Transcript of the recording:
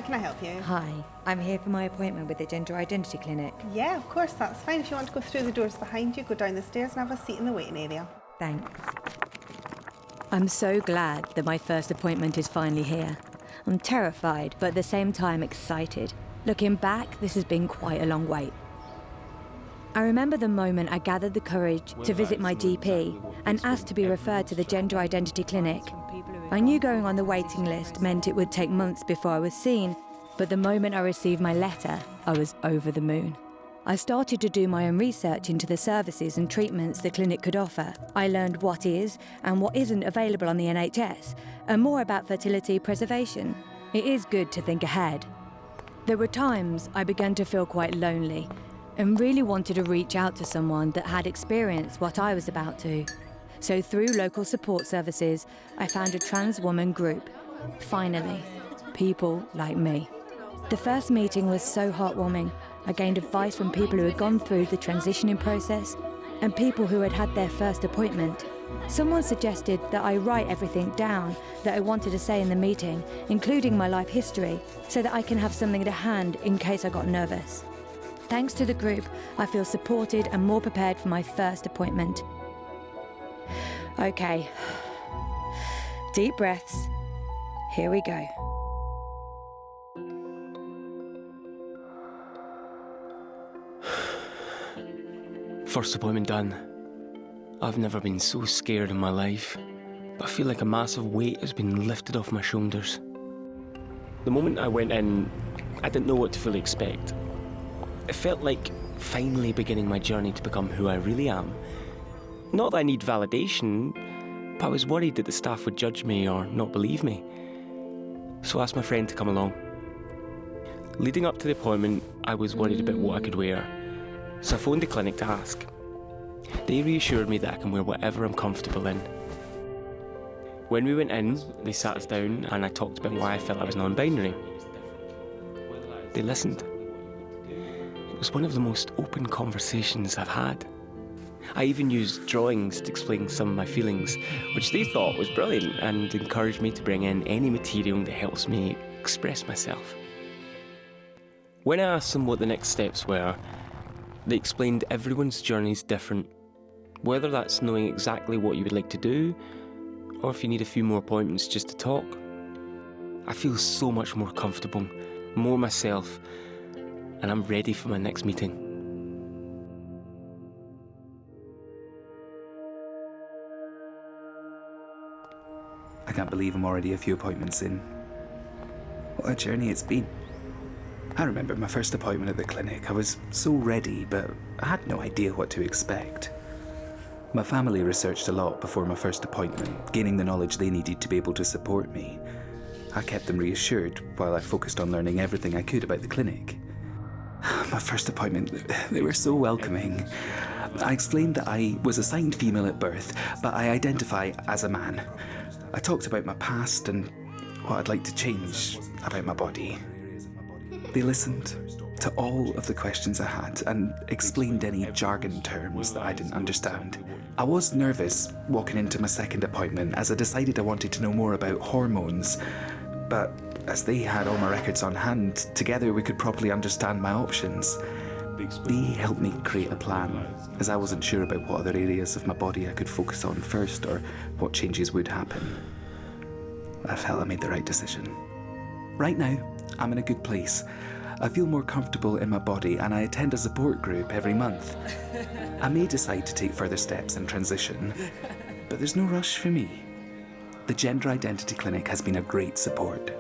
can I help you? Hi, I'm here for my appointment with the Gender Identity Clinic. Yeah, of course, that's fine. If you want to go through the doors behind you, go down the stairs and have a seat in the waiting area. Thanks. I'm so glad that my first appointment is finally here. I'm terrified, but at the same time excited. Looking back, this has been quite a long wait. I remember the moment I gathered the courage to visit my GP and asked to be referred to the Gender Identity Clinic. I knew going on the waiting list meant it would take months before I was seen, but the moment I received my letter, I was over the moon. I started to do my own research into the services and treatments the clinic could offer. I learned what is and what isn't available on the NHS, and more about fertility preservation. It is good to think ahead. There were times I began to feel quite lonely and really wanted to reach out to someone that had experienced what I was about to. So through local support services, I found a trans woman group. Finally, people like me. The first meeting was so heartwarming. I gained advice from people who had gone through the transitioning process and people who had had their first appointment. Someone suggested that I write everything down that I wanted to say in the meeting, including my life history, so that I can have something to hand in case I got nervous. Thanks to the group, I feel supported and more prepared for my first appointment. Okay, deep breaths. Here we go. First appointment done. I've never been so scared in my life, but I feel like a massive weight has been lifted off my shoulders. The moment I went in, I didn't know what to fully expect. It felt like finally beginning my journey to become who I really am. Not that I need validation, but I was worried that the staff would judge me or not believe me. So I asked my friend to come along. Leading up to the appointment, I was worried about what I could wear, so I phoned the clinic to ask. They reassured me that I can wear whatever I'm comfortable in. When we went in, they sat us down and I talked about why I felt I was non-binary. They listened. It was one of the most open conversations I've had. I even used drawings to explain some of my feelings, which they thought was brilliant and encouraged me to bring in any material that helps me express myself. When I asked them what the next steps were, they explained everyone's journey is different, whether that's knowing exactly what you would like to do, or if you need a few more appointments just to talk. I feel so much more comfortable, more myself, and I'm ready for my next meeting. I can't believe I'm already a few appointments in. What a journey it's been. I remember my first appointment at the clinic. I was so ready, but I had no idea what to expect. My family researched a lot before my first appointment, gaining the knowledge they needed to be able to support me. I kept them reassured while I focused on learning everything I could about the clinic. My first appointment, they were so welcoming. I explained that I was assigned female at birth, but I identify as a man. I talked about my past and what I'd like to change about my body. They listened to all of the questions I had and explained any jargon terms that I didn't understand. I was nervous walking into my second appointment as I decided I wanted to know more about hormones, but as they had all my records on hand, together we could properly understand my options. They helped me create a plan, as I wasn't sure about what other areas of my body I could focus on first or what changes would happen. I felt I made the right decision. Right now, I'm in a good place. I feel more comfortable in my body and I attend a support group every month. I may decide to take further steps and transition, but there's no rush for me. The Gender Identity Clinic has been a great support.